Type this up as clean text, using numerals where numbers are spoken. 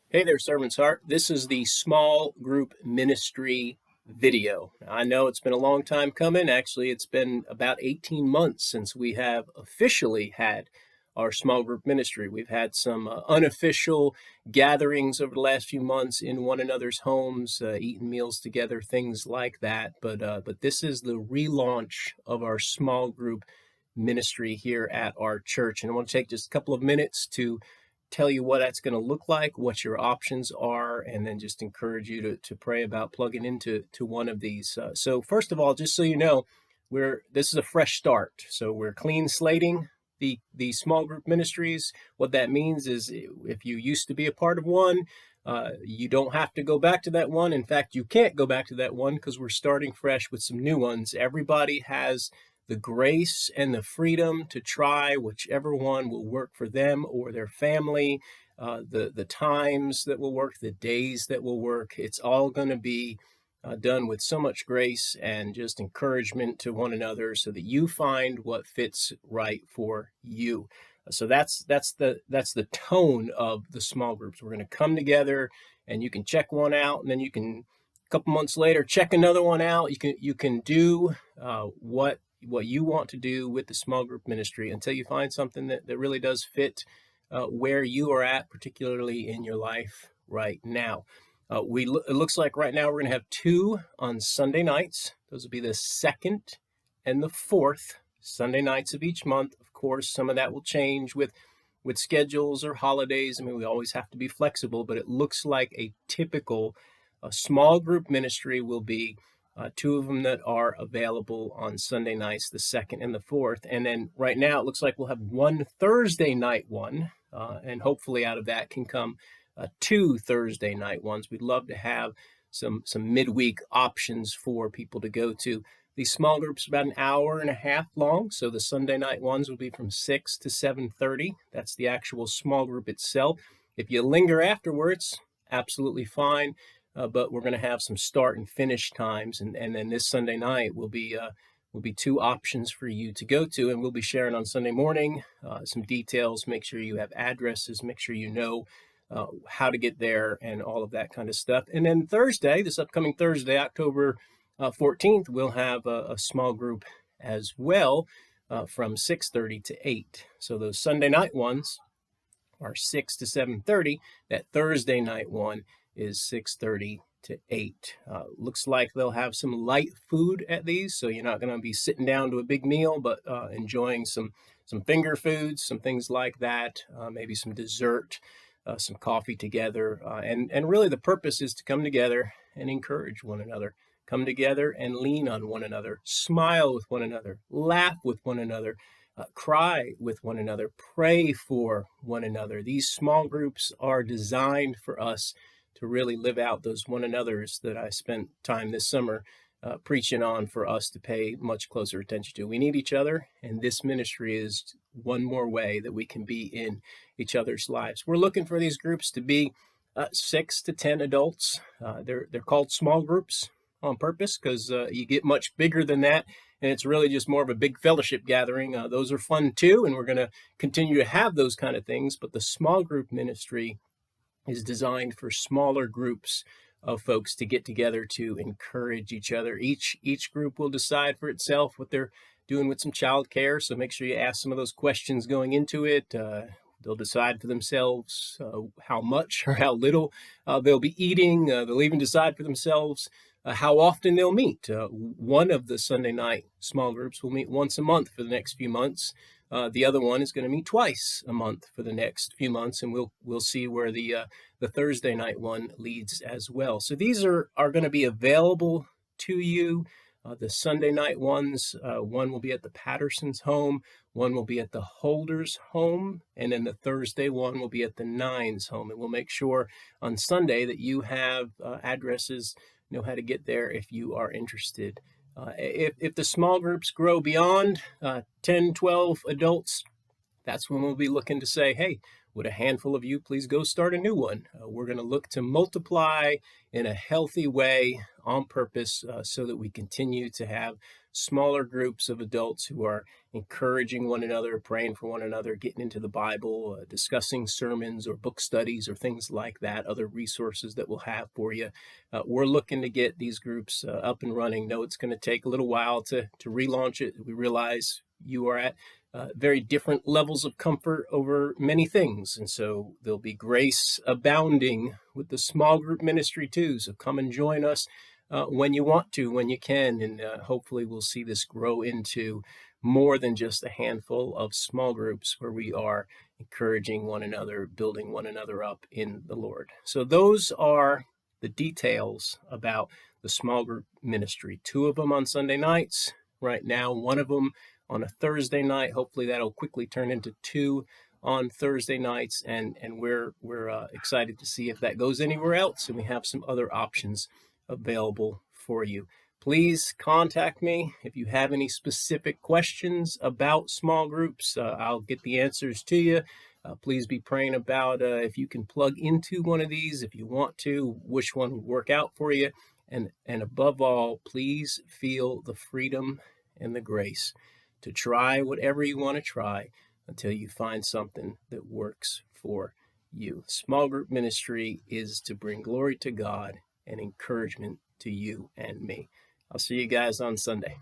Hey there, Servant's Heart. This is the small group ministry video. I know it's been a long time coming. Actually, it's been about 18 months since we have officially had our small group ministry. We've had some unofficial gatherings over the last few months in one another's homes, eating meals together, things like that. But this is the relaunch of our small group ministry here at our church. And I want to take just a couple of minutes to tell you what that's going to look like, what your options are, and then just encourage you to pray about plugging into one of these. So first of all, just so you know, this is a fresh start. So we're clean slating the small group ministries. What that means is if you used to be a part of one, you don't have to go back to that one. In fact, you can't go back to that one because we're starting fresh with some new ones. Everybody has the grace and the freedom to try whichever one will work for them or their family, the times that will work, the days that will work. It's all going to be done with so much grace and just encouragement to one another so that you find what fits right for you. So that's the tone of the small groups. We're going to come together and you can check one out, and then you can a couple months later check another one out. You can do what you want to do with the small group ministry until you find something that really does fit where you are at, particularly in your life right now. It looks like right now we're going to have two on Sunday nights. Those will be the second and the fourth Sunday nights of each month. Of course, some of that will change with schedules or holidays. I mean, we always have to be flexible, but it looks like a typical small group ministry will be two of them that are available on Sunday nights, the second and the fourth. And then right now it looks like we'll have one Thursday night one, and hopefully out of that can come two Thursday night ones. We'd love to have some midweek options for people to go to. These small groups are about an hour and a half long, so the Sunday night ones will be from 6 to 7:30. That's the actual small group itself. If you linger afterwards, absolutely fine. But we're going to have some start and finish times, and then this Sunday night will be two options for you to go to, and we'll be sharing on Sunday morning some details. Make sure you have addresses, make sure you know how to get there, and all of that kind of stuff. And then Thursday, this upcoming Thursday, October 14th, we'll have a small group as well from 6:30 to 8. So those Sunday night ones are 6 to 7:30. That Thursday night one is 6:30 to 8. Looks like they'll have some light food at these, so you're not going to be sitting down to a big meal, but enjoying some finger foods, some things like that, maybe some dessert, some coffee together. And really the purpose is to come together and encourage one another. Come together and lean on one another, smile with one another, laugh with one another, cry with one another, pray for one another. These small groups are designed for us to really live out those one another's that I spent time this summer preaching on for us to pay much closer attention to. We need each other, and this ministry is one more way that we can be in each other's lives. We're looking for these groups to be 6 to 10 adults. They're called small groups on purpose because you get much bigger than that, and it's really just more of a big fellowship gathering. Those are fun too, and we're going to continue to have those kind of things, but the small group ministry is designed for smaller groups of folks to get together to encourage each other. Each group will decide for itself what they're doing with some child care, so make sure you ask some of those questions going into it. They'll decide for themselves how much or how little they'll be eating. They'll even decide for themselves how often they'll meet. One of the Sunday night small groups will meet once a month for the next few months. The other one is going to meet twice a month for the next few months, and we'll see where the Thursday night one leads as well. So these are going to be available to you. The Sunday night ones, one will be at the Patterson's home, one will be at the Holders home, and then the Thursday one will be at the Nines home. And we'll make sure on Sunday that you have addresses, know how to get there if you are interested. If the small groups grow beyond 10, 12 adults, that's when we'll be looking to say, hey, would a handful of you please go start a new one? We're going to look to multiply in a healthy way on purpose so that we continue to have smaller groups of adults who are encouraging one another, praying for one another, getting into the Bible, discussing sermons or book studies or things like that, other resources that we'll have for you. We're looking to get these groups up and running. Know it's going to take a little while to relaunch it. We realize you are at very different levels of comfort over many things. And so there'll be grace abounding with the small group ministry too. So come and join us when you want to, when you can. And hopefully we'll see this grow into more than just a handful of small groups where we are encouraging one another, building one another up in the Lord. So those are the details about the small group ministry. 2 of them on Sunday nights right now, 1 of them on a Thursday night. Hopefully that'll quickly turn into 2 on Thursday nights, and we're excited to see if that goes anywhere else, and we have some other options available for you. Please contact me if you have any specific questions about small groups. I'll get the answers to you. Please be praying about if you can plug into one of these, if you want to, which one would work out for you. And above all, please feel the freedom and the grace to try whatever you want to try until you find something that works for you. Small group ministry is to bring glory to God and encouragement to you and me. I'll see you guys on Sunday.